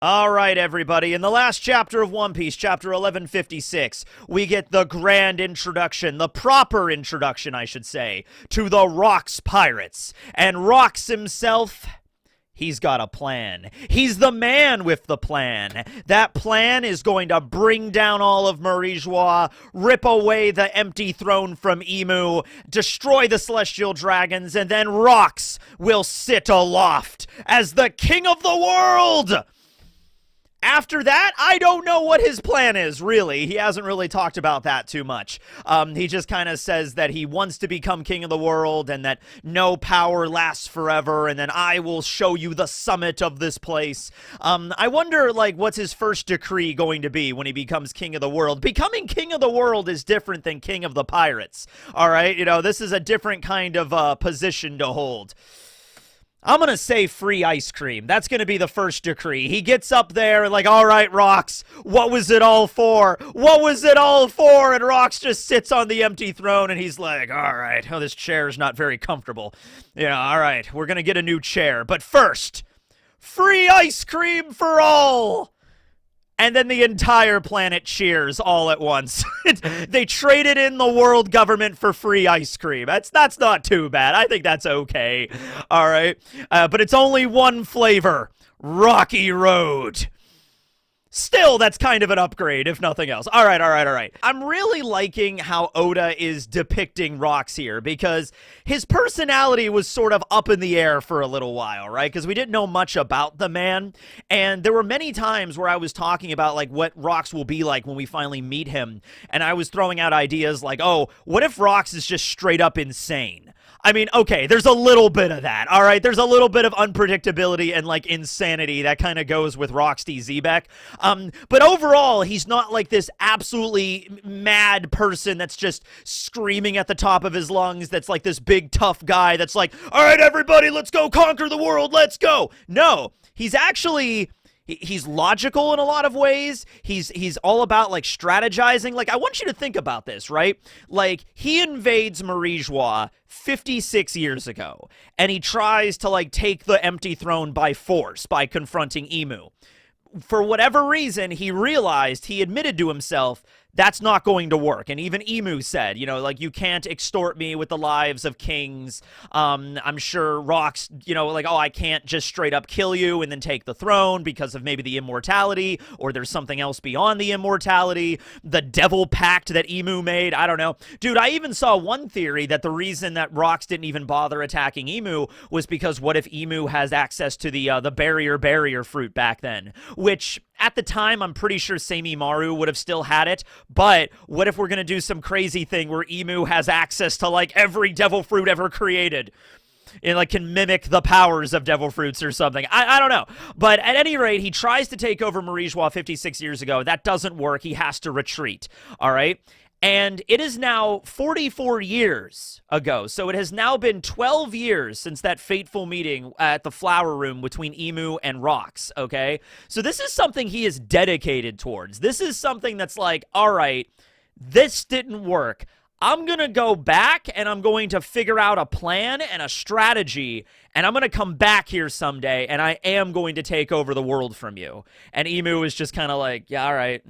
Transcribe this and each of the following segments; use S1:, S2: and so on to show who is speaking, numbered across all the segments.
S1: All right, everybody. In the last chapter of One Piece, chapter 1156, we get the grand introduction, the proper introduction, I should say, to the Rocks Pirates. And Rocks himself, he's got a plan. He's the man with the plan. That plan is going to bring down all of Marijois, rip away the empty throne from Emu, destroy the Celestial Dragons, and then Rocks will sit aloft as the king of the world! After that, I don't know what his plan is, really. He hasn't really talked about that too much. He just kind of says that he wants to become king of the world and that no power lasts forever and then I will show you the summit of this place. I wonder, like, what's his first decree going to be when he becomes king of the world? Becoming king of the world is different than king of the pirates, all right? You know, this is a different kind of position to hold. I'm going to say free ice cream. That's going to be the first decree. He gets up there and like, all right, Rocks, what was it all for? What was it all for? And Rocks just sits on the empty throne and he's like, all right, oh, this chair is not very comfortable. Yeah, all right, we're going to get a new chair. But first, free ice cream for all. And then the entire planet cheers all at once. They traded in the world government for free ice cream. That's not too bad. I think that's okay. All right. But it's only one flavor. Rocky Road. Still, that's kind of an upgrade, if nothing else. All right. I'm really liking how Oda is depicting Rocks here, because his personality was sort of up in the air for a little while, right? Because we didn't know much about the man, and there were many times where I was talking about, like, what Rocks will be like when we finally meet him, and I was throwing out ideas like, oh, what if Rocks is just straight up insane? I mean, okay, there's a little bit of that, all right? There's a little bit of unpredictability and, like, insanity that kind of goes with Roxy Zebek. But overall, he's not, like, this absolutely mad person that's just screaming at the top of his lungs, that's, like, this big, tough guy that's like, all right, everybody, let's go conquer the world, let's go. No, he's actually... He's logical in a lot of ways. He's all about, like, strategizing. Like, I want you to think about this, right? Like, he invades Marijois 56 years ago, and he tries to, like, take the empty throne by force by confronting Emu. For whatever reason, he realized, he admitted to himself, that's not going to work. And even Emu said, you know, like, you can't extort me with the lives of kings. I'm sure Rocks, you know, like, oh, I can't just straight up kill you and then take the throne because of maybe the immortality, or there's something else beyond the immortality, the devil pact that Emu made. I don't know. Dude, I even saw one theory that the reason that Rocks didn't even bother attacking Emu was because what if Emu has access to the barrier fruit back then, which... At the time, I'm pretty sure Maru would have still had it, but what if we're going to do some crazy thing where Emu has access to, like, every devil fruit ever created? And, like, can mimic the powers of devil fruits or something. I don't know. But at any rate, he tries to take over Marijois 56 years ago. That doesn't work. He has to retreat, all right? And it is now 44 years ago. So it has now been 12 years since that fateful meeting at the Flower Room between Emu and Rocks, okay? So this is something he is dedicated towards. This is something that's like, all right, this didn't work. I'm going to go back and I'm going to figure out a plan and a strategy, and I'm going to come back here someday and I am going to take over the world from you. And Emu is just kind of like, yeah, all right,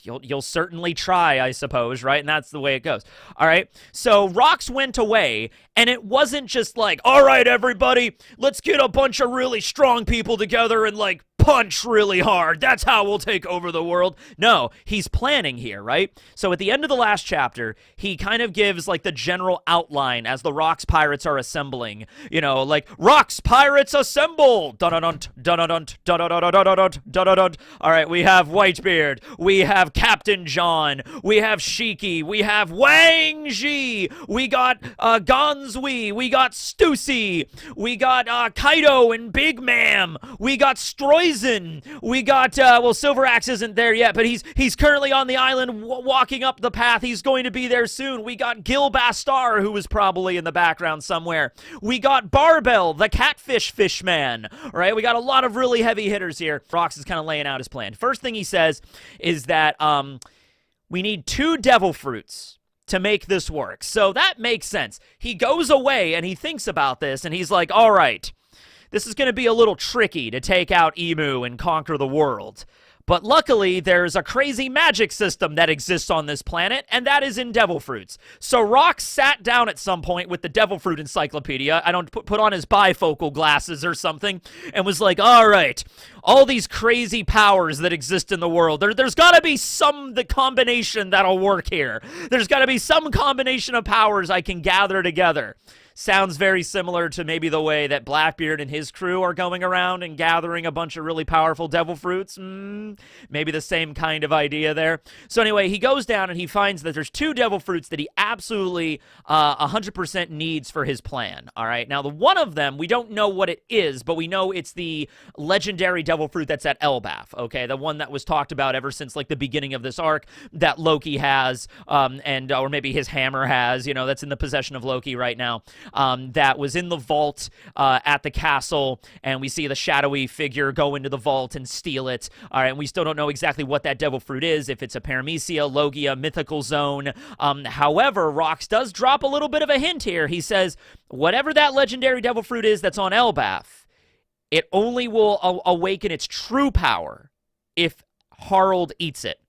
S1: You'll certainly try, I suppose, right? And that's the way it goes. All right? So Rocks went away, and it wasn't just like, all right, everybody, let's get a bunch of really strong people together and, like, punch really hard. That's how we'll take over the world. No, he's planning here, right? So at the end of the last chapter, he kind of gives, like, the general outline as the Rocks pirates are assembling. You know, like, Rocks pirates assemble! Dun-dun-dun, dun-dun-dun, dun-dun-dun, dun-dun-dun. All right, we have Whitebeard. We have Captain John. We have Shiki. We have Wang Ji. We got Gonzui. We got Stussy. We got Kaido and Big Mam. We got Stroizen. We got, well, Silver Axe isn't there yet, but he's currently on the island walking up the path. He's going to be there soon. We got Gil Bastar, who is probably in the background somewhere. We got Barbell, the catfish fishman, right? We got a lot of really heavy hitters here. Rocks is kind of laying out his plan. First thing he says is that we need 2 devil fruits to make this work. So that makes sense. He goes away and he thinks about this and he's like, all right, this is going to be a little tricky to take out Emu and conquer the world. But luckily, there's a crazy magic system that exists on this planet, and that is in devil fruits. So Rock sat down at some point with the devil fruit encyclopedia, I don't put on his bifocal glasses or something, and was like, all right, all these crazy powers that exist in the world, there's got to be the combination that'll work here. There's got to be some combination of powers I can gather together. Sounds very similar to maybe the way that Blackbeard and his crew are going around and gathering a bunch of really powerful devil fruits. Maybe the same kind of idea there. So anyway, he goes down and he finds that there's 2 devil fruits that he absolutely 100% needs for his plan. All right. Now, the one of them, we don't know what it is, but we know it's the legendary devil fruit that's at Elbaph. Okay. The one that was talked about ever since like the beginning of this arc that Loki has, or maybe his hammer has, that's in the possession of Loki right now. That was in the vault at the castle, and we see the shadowy figure go into the vault and steal it. All right, and we still don't know exactly what that devil fruit is, if it's a Paramecia, Logia, Mythical Zone. However, Rox does drop a little bit of a hint here. He says, whatever that legendary devil fruit is that's on Elbaph, it only will awaken its true power if Harald eats it.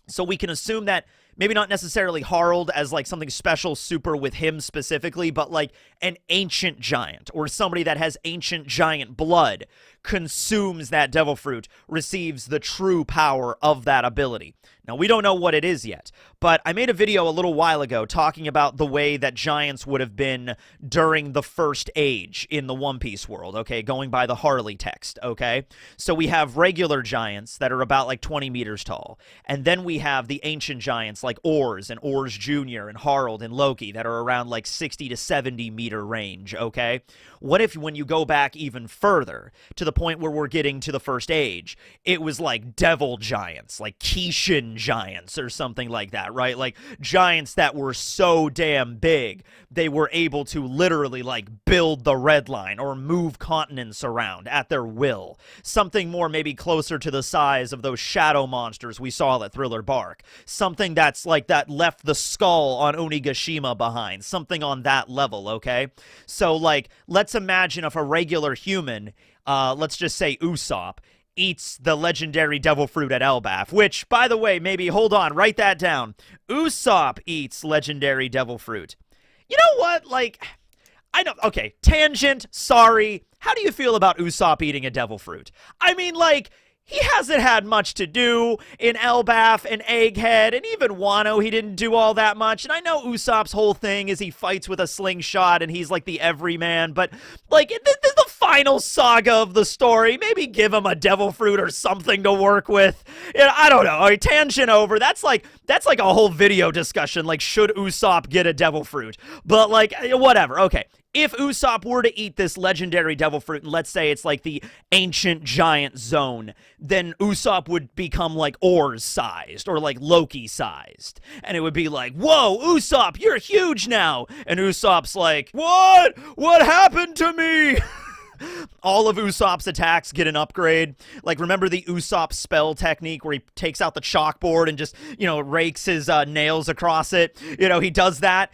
S1: So we can assume that maybe not necessarily Harald as like something special super with him specifically, but like an ancient giant or somebody that has ancient giant blood consumes that devil fruit, receives the true power of that ability. Now, we don't know what it is yet, but I made a video a little while ago talking about the way that giants would have been during the First Age in the One Piece world, okay, going by the Harley text, okay? So we have regular giants that are about like 20 meters tall, and then we have the ancient giants like Ors and Ors Jr. and Harald and Loki that are around like 60 to 70 meter range, okay? What if when you go back even further to the point where we're getting to the First Age, it was like devil giants, like Kishin giants or something like that, right? Like giants that were so damn big, they were able to literally like build the Red Line or move continents around at their will. Something more maybe closer to the size of those shadow monsters we saw at Thriller Bark. Something that's like that left the skull on Onigashima behind. Something on that level, okay? So like, let's imagine if a regular human, let's just say Usopp, eats the legendary devil fruit at Elbaph, which, by the way, maybe, hold on, write that down. Usopp eats legendary devil fruit. You know what? Like, I don't, okay, tangent, sorry. How do you feel about Usopp eating a devil fruit? I mean, like, he hasn't had much to do in Elbaph and Egghead, and even Wano, he didn't do all that much. And I know Usopp's whole thing is he fights with a slingshot, and he's like the everyman, but like, this is the final saga of the story. Maybe give him a devil fruit or something to work with. I don't know. All right, tangent over. That's like a whole video discussion, like, should Usopp get a devil fruit? But like, whatever. Okay. If Usopp were to eat this legendary devil fruit, and let's say it's like the ancient giant zone, then Usopp would become like Ors sized or like Loki sized. And it would be like, whoa, Usopp, you're huge now. And Usopp's like, what? What happened to me? All of Usopp's attacks get an upgrade. Like, remember the Usopp spell technique where he takes out the chalkboard and just, rakes his nails across it? He does that,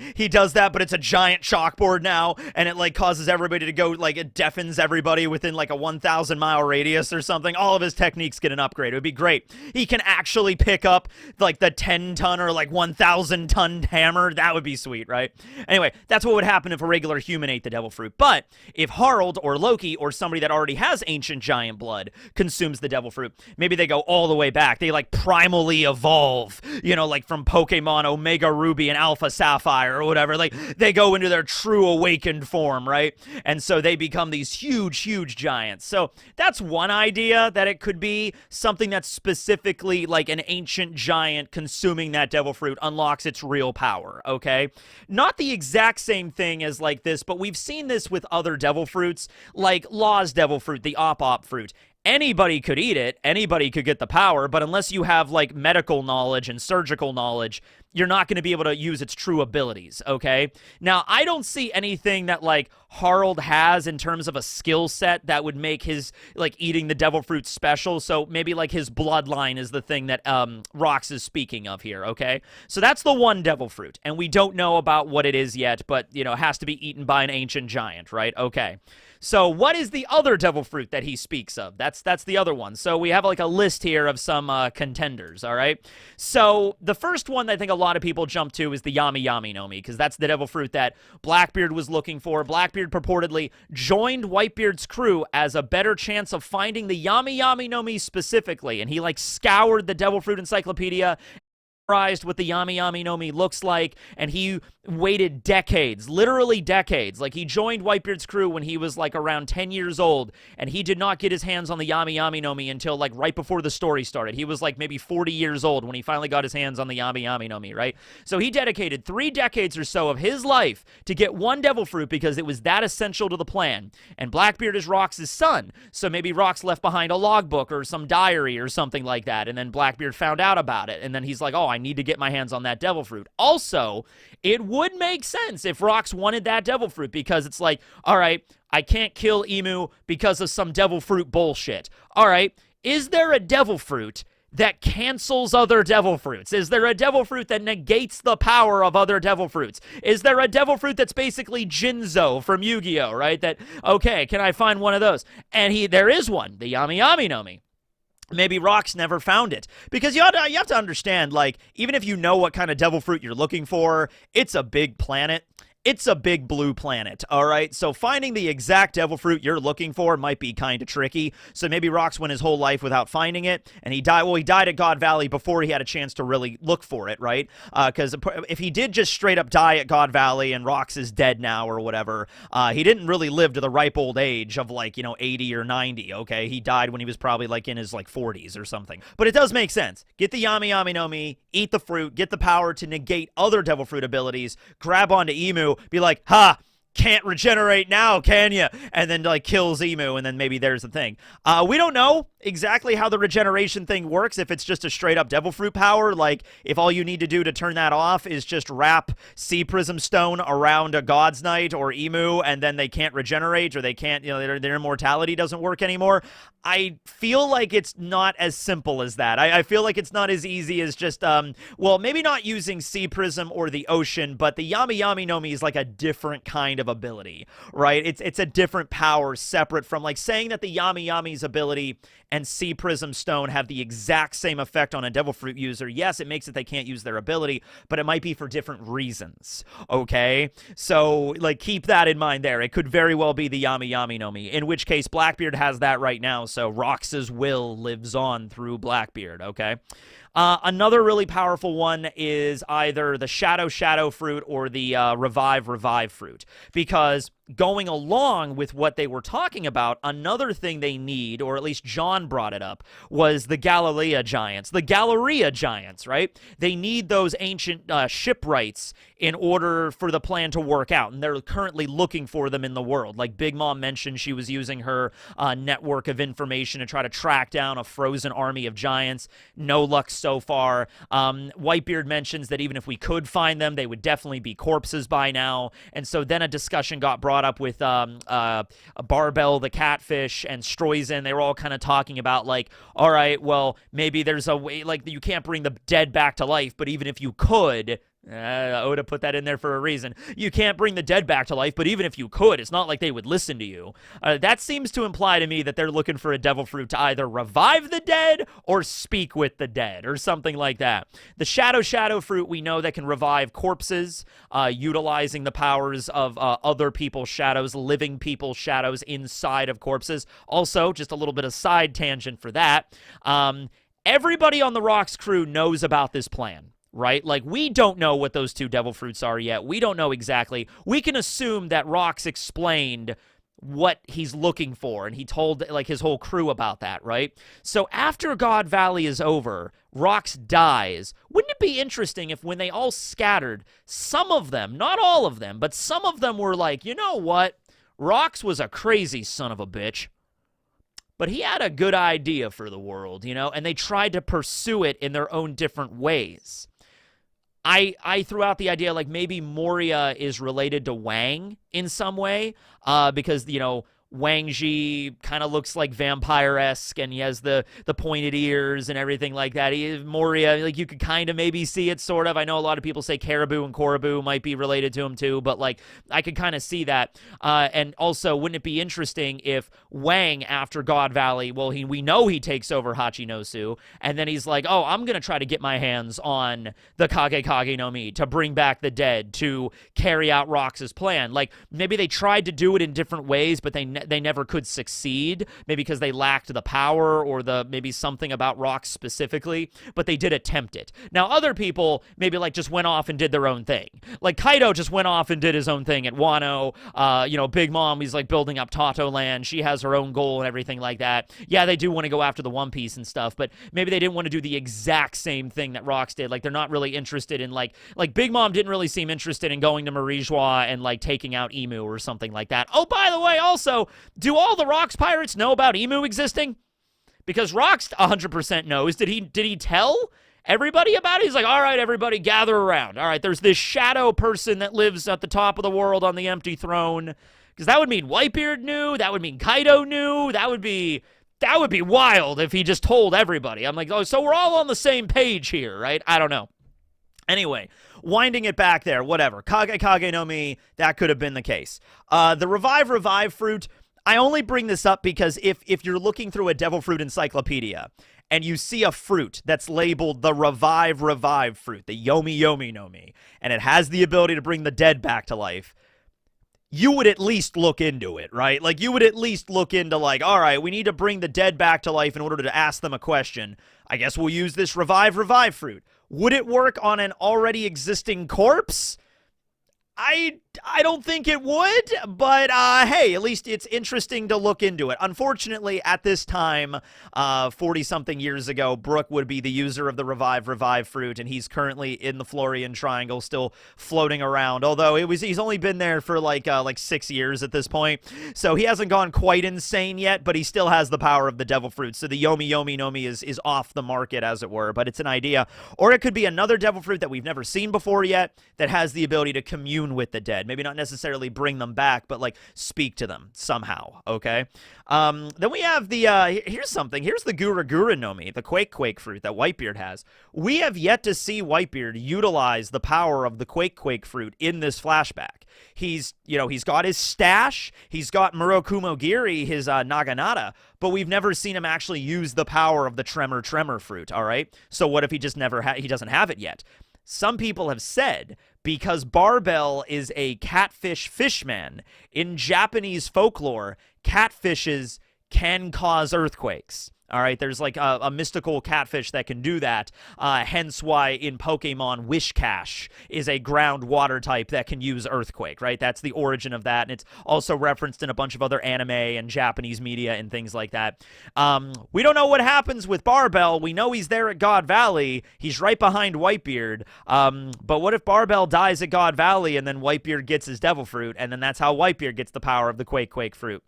S1: but it's a giant chalkboard now, and it, like, causes everybody to go, like, it deafens everybody within, like, a 1,000-mile radius or something. All of his techniques get an upgrade. It would be great. He can actually pick up, like, the 10-ton or, like, 1,000-ton hammer. That would be sweet, right? Anyway, that's what would happen if a regular human ate the devil fruit. But if Harald or Loki or somebody that already has ancient giant blood consumes the devil fruit, maybe they go all the way back. They like primally evolve, like from Pokemon Omega Ruby and Alpha Sapphire or whatever. Like they go into their true awakened form, right? And so they become these huge, huge giants. So that's one idea, that it could be something that's specifically like an ancient giant consuming that devil fruit unlocks its real power, okay? Not the exact same thing as like this, but we've seen this with other devil fruits, like Law's devil fruit, the Op fruit. Anybody could eat it, anybody could get the power, but unless you have like medical knowledge and surgical knowledge, you're not going to be able to use its true abilities, okay? Now, I don't see anything that, like, Harald has in terms of a skill set that would make his, like, eating the devil fruit special, so maybe, like, his bloodline is the thing that Rox is speaking of here, okay? So that's the one devil fruit, and we don't know about what it is yet, but, you know, it has to be eaten by an ancient giant, right? Okay. So what is the other devil fruit that he speaks of? That's the other one. So we have like a list here of some contenders, all right? So the first one that I think a lot of people jump to is the Yami Yami no Mi, because that's the devil fruit that Blackbeard was looking for. Blackbeard purportedly joined Whitebeard's crew as a better chance of finding the Yami Yami no Mi specifically, and he like scoured the devil fruit encyclopedia, what the Yami Yami no Mi looks like, and he waited decades, literally decades. Like, he joined Whitebeard's crew when he was, like, around 10 years old, and he did not get his hands on the Yami Yami no Mi until, like, right before the story started. He was, like, maybe 40 years old when he finally got his hands on the Yami Yami no Mi, right? So he dedicated 3 decades or so of his life to get one devil fruit because it was that essential to the plan. And Blackbeard is Rox's son, so maybe Rox left behind a logbook or some diary or something like that, and then Blackbeard found out about it, and then he's like, oh, I need to get my hands on that devil fruit. Also, it would make sense if Rox wanted that devil fruit, because it's like, all right, I can't kill Emu because of some devil fruit bullshit. All right, is there a devil fruit that cancels other devil fruits? Is there a devil fruit that negates the power of other devil fruits? Is there a devil fruit that's basically Jinzo from Yu-Gi-Oh, right? That, okay, can I find one of those? And there is one, the Yami Yami no Mi. Maybe Rox never found it. Because you have to understand, like, even if you know what kind of devil fruit you're looking for, it's a big planet. It's a big blue planet, all right? So finding the exact devil fruit you're looking for might be kind of tricky. So maybe Rox went his whole life without finding it, and he died. Well, he died at God Valley before he had a chance to really look for it, right? Because if he did just straight up die at God Valley and Rox is dead now or whatever, he didn't really live to the ripe old age of, like, 80 or 90, okay? He died when he was probably, like, in his, 40s or something. But it does make sense. Get the Yami Yami no Mi, eat the fruit, get the power to negate other devil fruit abilities, grab onto Emu, be like, ha, can't regenerate now, can you? And then, like, kills Emu, and then maybe there's the thing. We don't know exactly how the regeneration thing works, if it's just a straight-up devil fruit power, like, if all you need to do to turn that off is just wrap Sea Prism Stone around a God's Knight or Emu, and then they can't regenerate, or they can't, their immortality doesn't work anymore. I feel like it's not as simple as that. I feel like it's not as easy as just, well, maybe not using Sea Prism or the ocean, but the Yami Yami no Mi is like a different kind of ability, right? It's a different power separate from, like, saying that the Yami Yami's ability and Sea Prism Stone have the exact same effect on a devil fruit user. Yes, it makes it they can't use their ability, but it might be for different reasons, okay? So, like, keep that in mind there. It could very well be the Yami Yami no Mi, in which case Blackbeard has that right now, so Rox's will lives on through Blackbeard, okay? Another really powerful one is either the Shadow fruit or the Revive fruit, because going along with what they were talking about, another thing they need, or at least John brought it up, was the Galleila Giants. The Galleria Giants, right? They need those ancient shipwrights in order for the plan to work out, and they're currently looking for them in the world. Like Big Mom mentioned, she was using her network of information to try to track down a frozen army of giants. No luck so far. Whitebeard mentions that even if we could find them, they would definitely be corpses by now, and so then a discussion got brought up with Barbell the catfish and Stroizen. They were all kind of talking about, like, all right, well, maybe there's a way, like, you can't bring the dead back to life, but even if you could, Oda put that in there for a reason. You can't bring the dead back to life, but even if you could, it's not like they would listen to you. That seems to imply to me that they're looking for a devil fruit to either revive the dead or speak with the dead or something like that. The Shadow fruit, we know that can revive corpses, utilizing the powers of other people's shadows, living people's shadows inside of corpses. Also, just a little bit of side tangent for that. Everybody on the Rox crew knows about this plan, right? Like, we don't know what those 2 devil fruits are yet. We don't know exactly. We can assume that Rox explained what he's looking for, and he told, like, his whole crew about that, right? So after God Valley is over, Rox dies. Wouldn't it be interesting if when they all scattered, some of them, not all of them, but some of them were like, you know what? Rox was a crazy son of a bitch, but he had a good idea for the world, and they tried to pursue it in their own different ways. I threw out the idea like maybe Moria is related to Wang in some way, because Wang Ji kind of looks like vampire-esque, and he has the pointed ears and everything like that. Moria, like, you could kind of maybe see it, sort of. I know a lot of people say Caribou and Korribu might be related to him too, but like I could kind of see that. And also, wouldn't it be interesting if Wang, after God Valley, well, we know he takes over Hachinosu, and then he's like, oh, I'm gonna try to get my hands on the Kage no Mi to bring back the dead, to carry out Rox's plan. Like, maybe they tried to do it in different ways, but they never could succeed, maybe because they lacked the power or maybe something about Rox specifically, but they did attempt it. Now, other people maybe like just went off and did their own thing. Like Kaido just went off and did his own thing at Wano. Big Mom, he's like building up Tato Land. She has her own goal and everything like that. Yeah, they do want to go after the One Piece and stuff, but maybe they didn't want to do the exact same thing that Rox did. Like, they're not really interested in like Big Mom didn't really seem interested in going to Marijois and like taking out Emu or something like that. Oh, by the way, also, do all the Rox pirates know about Emu existing? Because Rox 100% knows. Did he tell everybody about it? He's like, all right, everybody, gather around. All right, there's this shadow person that lives at the top of the world on the empty throne. Because that would mean Whitebeard knew. That would mean Kaido knew. That would be wild if he just told everybody. I'm like, oh, so we're all on the same page here, right? I don't know. Anyway, winding it back there, whatever. Kage no Mi, that could have been the case. The Revive fruit, I only bring this up because if you're looking through a Devil Fruit encyclopedia and you see a fruit that's labeled the Revive fruit, the Yomi no Mi, and it has the ability to bring the dead back to life, you would at least look into it, right? Like, you would at least look into, like, all right, we need to bring the dead back to life in order to ask them a question. I guess we'll use this Revive fruit. Would it work on an already existing corpse? I don't think it would, but hey, at least it's interesting to look into it. Unfortunately, at this time, 40-something years ago, Brook would be the user of the Revive fruit, and he's currently in the Florian Triangle, still floating around. Although he's only been there for like 6 years at this point, so he hasn't gone quite insane yet, but he still has the power of the Devil Fruit. So the Yomi no Mi is off the market, as it were, but it's an idea. Or it could be another Devil Fruit that we've never seen before yet that has the ability to commune with the dead. Maybe not necessarily bring them back, but like speak to them somehow, okay? Then we have the, here's something. Here's the Gura no Mi, the Quake fruit that Whitebeard has. We have yet to see Whitebeard utilize the power of the Quake fruit in this flashback. He's got his stash, he's got Murakumo Giri, his Naginata, but we've never seen him actually use the power of the Tremor fruit, all right? So what if he just he doesn't have it yet? Some people have said, because Barbell is a catfish fishman, in Japanese folklore, catfishes can cause earthquakes. All right, there's like a mystical catfish that can do that, hence why in Pokemon, Wishcash is a ground water type that can use Earthquake, right? That's the origin of that, and it's also referenced in a bunch of other anime and Japanese media and things like that. We don't know what happens with Barbell. We know he's there at God Valley. He's right behind Whitebeard, but what if Barbell dies at God Valley and then Whitebeard gets his Devil Fruit, and then that's how Whitebeard gets the power of the Quake fruit?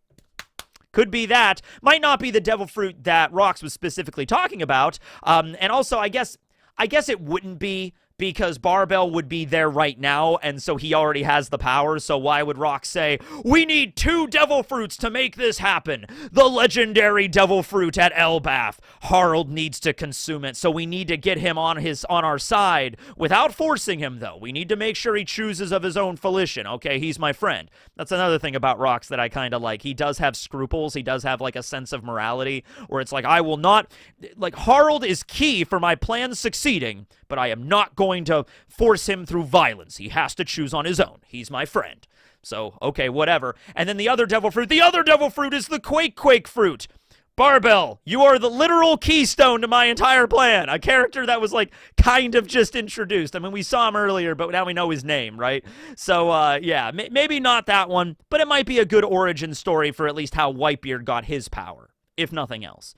S1: Could be that. Might not be the Devil Fruit that Rox was specifically talking about. And also, I guess it wouldn't be, because Barbell would be there right now, and so he already has the power, so why would Rox say, we need 2 Devil Fruits to make this happen? The legendary Devil Fruit at Elbaph. Harald needs to consume it, so we need to get him on our side, without forcing him, though. We need to make sure he chooses of his own volition. Okay, he's my friend. That's another thing about Rox that I kind of like. He does have scruples. He does have, like, a sense of morality, where it's like, I will not, like, Harald is key for my plan succeeding, but I am not going to force him through violence. He has to choose on his own. He's my friend. So, okay, whatever. And then the other Devil Fruit is the Quake fruit. Barbell, you are the literal keystone to my entire plan. A character that was, like, kind of just introduced. I mean, we saw him earlier, but now we know his name, right? So, yeah, maybe not that one, but it might be a good origin story for at least how Whitebeard got his power, if nothing else.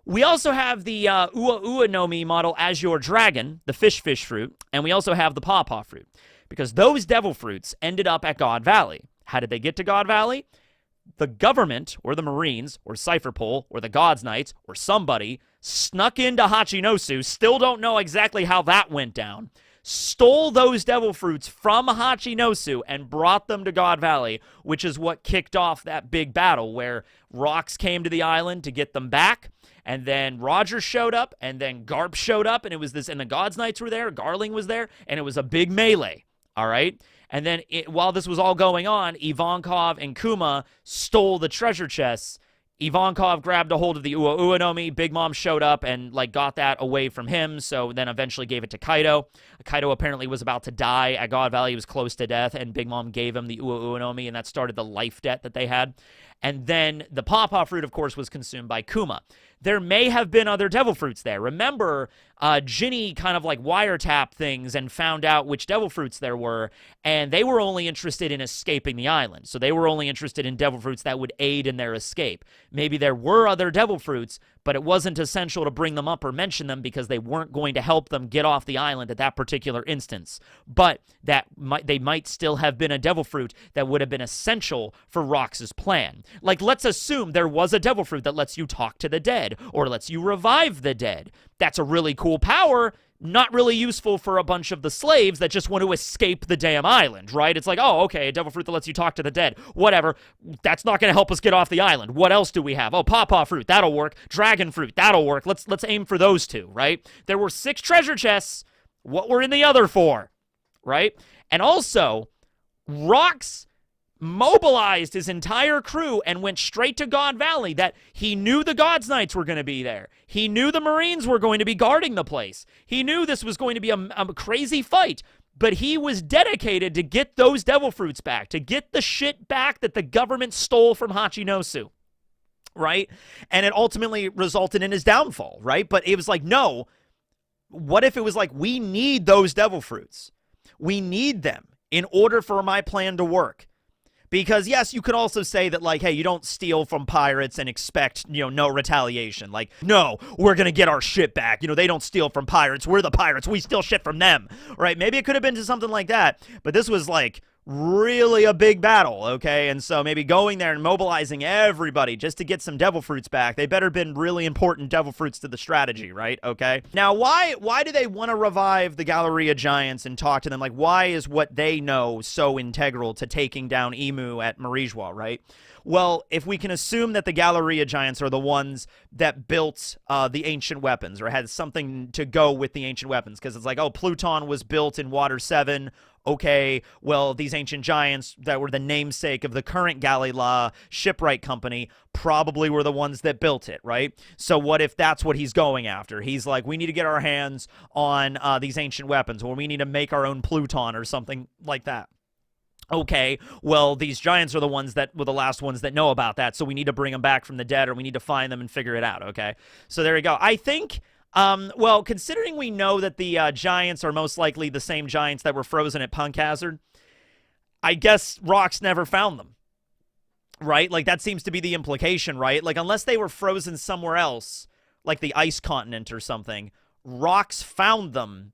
S1: We also have the Ua no Mi model Azure Dragon, the fish fruit, and we also have the Pawpaw fruit, because those Devil Fruits ended up at God Valley. How did they get to God Valley? The government, or the Marines, or Cypherpole, or the God's Knights, or somebody snuck into Hachinosu. Still don't know exactly how that went down. stole those devil fruits from Hachinosu and brought them to God Valley, which is what kicked off that big battle where Rox came to the island to get them back. And then Roger showed up, and then Garp showed up, and it was this, and the God's Knights were there, Garling was there, and it was a big melee, all right? And then while this was all going on, Ivankov and Kuma stole the treasure chests. Ivankov grabbed a hold of the Ua Uenomi. Big Mom showed up and got that away from him, so then eventually gave it to Kaido. Kaido apparently was about to die at God Valley. He was close to death, and Big Mom gave him the Ua Uenomi, and that started the life debt that they had. And then the Pawpaw fruit, of course, was consumed by Kuma. There may have been other devil fruits there. Remember, Ginny kind of wiretapped things and found out which devil fruits there were, and they were only interested in escaping the island. So they were only interested in devil fruits that would aid in their escape. Maybe there were other devil fruits, but it wasn't essential to bring them up or mention them because they weren't going to help them get off the island at that particular instance. But they might still have been a devil fruit that would have been essential for Rox's plan. Let's assume there was a devil fruit that lets you talk to the dead or lets you revive the dead. That's a really cool power, not really useful for a bunch of the slaves that just want to escape the damn island, right? It's oh, okay, a devil fruit that lets you talk to the dead. Whatever. That's not going to help us get off the island. What else do we have? Oh, Pawpaw fruit, that'll work. Dragon fruit, that'll work. Let's aim for those two, right? There were 6 treasure chests. What were in the other 4, right? And also, Rox mobilized his entire crew and went straight to God Valley. That he knew the God's Knights were going to be there. He knew the Marines were going to be guarding the place. He knew this was going to be a crazy fight, but he was dedicated to get those devil fruits back, to get the shit back that the government stole from Hachinosu, right? And it ultimately resulted in his downfall, right? But it was no, what if it was we need those devil fruits? We need them in order for my plan to work. Because, yes, you could also say that, hey, you don't steal from pirates and expect, no retaliation. No, we're going to get our shit back. They don't steal from pirates. We're the pirates. We steal shit from them, right? Maybe it could have been to something like that. But this was, really a big battle, okay? And so maybe going there and mobilizing everybody just to get some devil fruits back, they better have been really important devil fruits to the strategy, right? Okay? Now, why do they want to revive the Galleria Giants and talk to them? Why is what they know so integral to taking down Emu at Marijua, right? Well, if we can assume that the Galleria Giants are the ones that built the ancient weapons or had something to go with the ancient weapons, because it's oh, Pluton was built in Water 7. Okay, well, these ancient giants that were the namesake of the current Galleila shipwright company probably were the ones that built it, right? So what if that's what he's going after? He's we need to get our hands on these ancient weapons, or we need to make our own Pluton or something like that. Okay, well, these giants are the ones that were the last ones that know about that, so we need to bring them back from the dead, or we need to find them and figure it out, okay? So there you go. I think... well, considering we know that the Giants are most likely the same Giants that were frozen at Punk Hazard, I guess Rox never found them, right? That seems to be the implication, right? Unless they were frozen somewhere else, like the Ice Continent or something, Rox found them,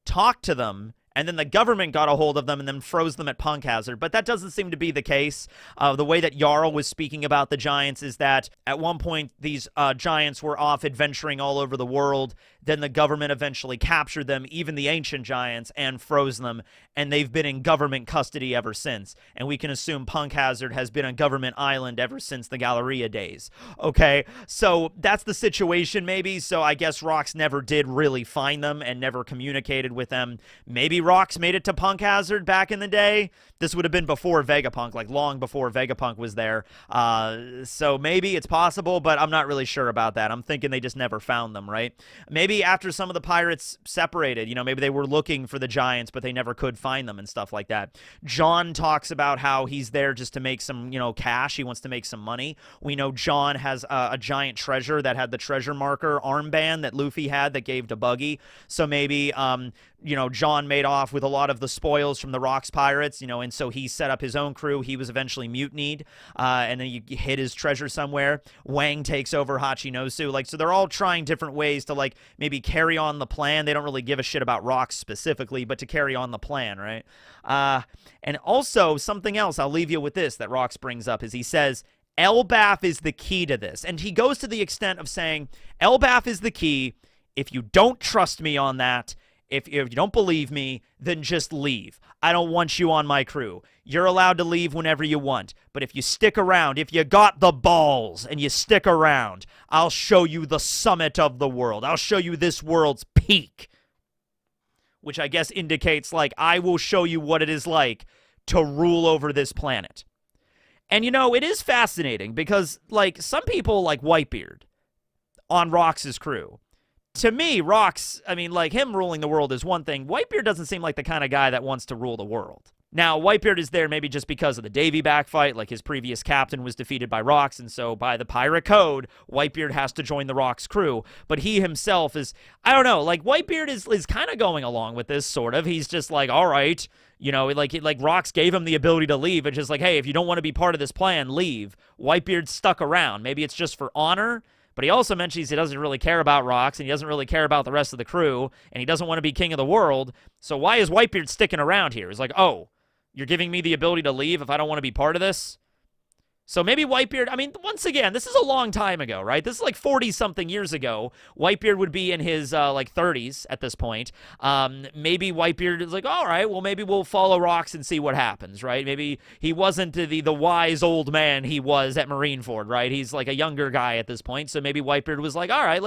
S1: talked to them, and then the government got a hold of them and then froze them at Punk Hazard. But that doesn't seem to be the case. The way that Jarl was speaking about the Giants is that at one point these Giants were off adventuring all over the world. Then the government eventually captured them, even the ancient Giants, and froze them. And they've been in government custody ever since. And we can assume Punk Hazard has been a government island ever since the Galleria days. Okay, so that's the situation maybe. So I guess Rox never did really find them and never communicated with them. Maybe Rox made it to Punk Hazard back in the day. This would have been before Vegapunk, long before Vegapunk was there. So maybe it's possible, but I'm not really sure about that. I'm thinking they just never found them, right? Maybe after some of the pirates separated, maybe they were looking for the Giants, but they never could find them and stuff like that. John talks about how he's there just to make some, cash. He wants to make some money. We know John has a giant treasure that had the treasure marker armband that Luffy had that gave to Buggy. So maybe, John made off with a lot of the spoils from the Rocks pirates, and so he set up his own crew. He was eventually mutinied, and then you hid his treasure somewhere. Wang takes over Hachinosu. So they're all trying different ways to, maybe carry on the plan. They don't really give a shit about Rocks specifically, but to carry on the plan, right? And also, something else, I'll leave you with this, that Rocks brings up, is he says, Elbaph is the key to this. And he goes to the extent of saying, Elbaph is the key. If you don't trust me on that, If you don't believe me, then just leave. I don't want you on my crew. You're allowed to leave whenever you want. But if you stick around, if you got the balls and you stick around, I'll show you the summit of the world. I'll show you this world's peak. Which I guess indicates, like, I will show you what it is like to rule over this planet. And, you know, it is fascinating because, like, some people like Whitebeard on Rox's crew. To me, Rox, I mean, like, him ruling the world is one thing. Whitebeard doesn't seem like the kind of guy that wants to rule the world. Now, Whitebeard is there maybe just because of the Davy backfight, like his previous captain was defeated by Rox, and so by the pirate code, Whitebeard has to join the Rox crew. But he himself is, I don't know, like, Whitebeard is kind of going along with this, sort of. He's just like, all right, you know, like Rox gave him the ability to leave. It's just like, hey, if you don't want to be part of this plan, leave. Whitebeard's stuck around. Maybe it's just for honor. But he also mentions he doesn't really care about Rox, and he doesn't really care about the rest of the crew, and he doesn't want to be king of the world. So why is Whitebeard sticking around here? He's like, oh, you're giving me the ability to leave if I don't want to be part of this? So maybe Whitebeard, I mean, once again, this is a long time ago, right? This is like 40-something years ago. Whitebeard would be in his, like, 30s at this point. Maybe Whitebeard is like, all right, well, maybe we'll follow Rox and see what happens, right? Maybe he wasn't the wise old man he was at Marineford, right? He's like a younger guy at this point, so maybe Whitebeard was like, all right,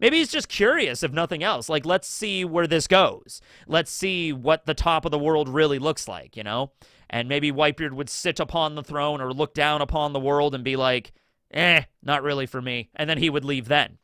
S1: maybe he's just curious, if nothing else. Like, let's see where this goes. Let's see what the top of the world really looks like, you know? And maybe Whitebeard would sit upon the throne or look down upon the world and be like, not really for me. And then he would leave then.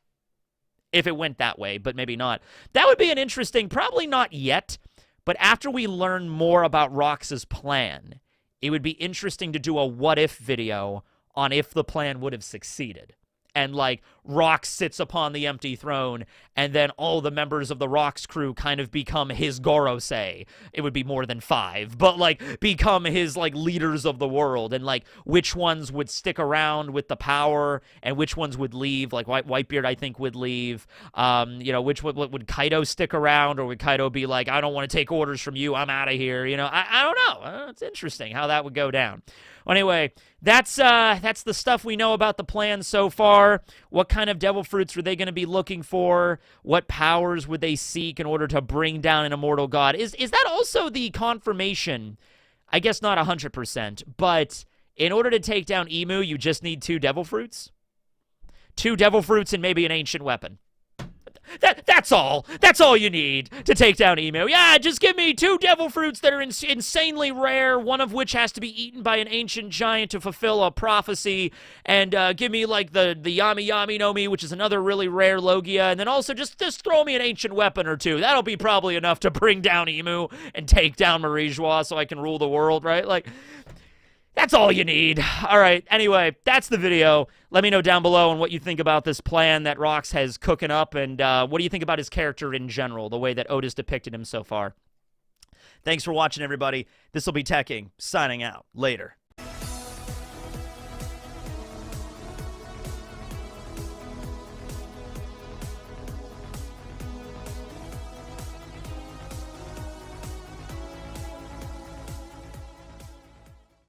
S1: If it went that way, but maybe not. That would be an interesting, probably not yet, but after we learn more about Rox's plan, it would be interesting to do a what-if video on if the plan would have succeeded. And, like, Rox sits upon the empty throne, and then all the members of the Rox crew kind of become his Gorosei. It would be more than 5, but, like, become his, like, leaders of the world. And, like, which ones would stick around with the power, and which ones would leave. Like, Whitebeard, I think, would leave. You know, would Kaido stick around, or would Kaido be like, I don't want to take orders from you, I'm out of here. You know, I don't know. It's interesting how that would go down. Well, anyway, that's the stuff we know about the plan so far. What kind of devil fruits were they going to be looking for? What powers would they seek in order to bring down an immortal god? Is that also the confirmation? I guess not 100%, but in order to take down Emu, you just need 2 devil fruits? 2 devil fruits and maybe an ancient weapon. That's all. That's all you need to take down Emu. Yeah, just give me 2 devil fruits that are insanely rare, one of which has to be eaten by an ancient giant to fulfill a prophecy, and give me, like, the Yami Yami no Mi, which is another really rare Logia, and then also just throw me an ancient weapon or 2. That'll be probably enough to bring down Emu and take down Marie-Joie so I can rule the world, right? Like, that's all you need. All right, anyway, that's the video. Let me know down below on what you think about this plan that Rox has cooking up, and what do you think about his character in general, the way that Oda's depicted him so far. Thanks for watching, everybody. This will be Tekking, signing out. Later.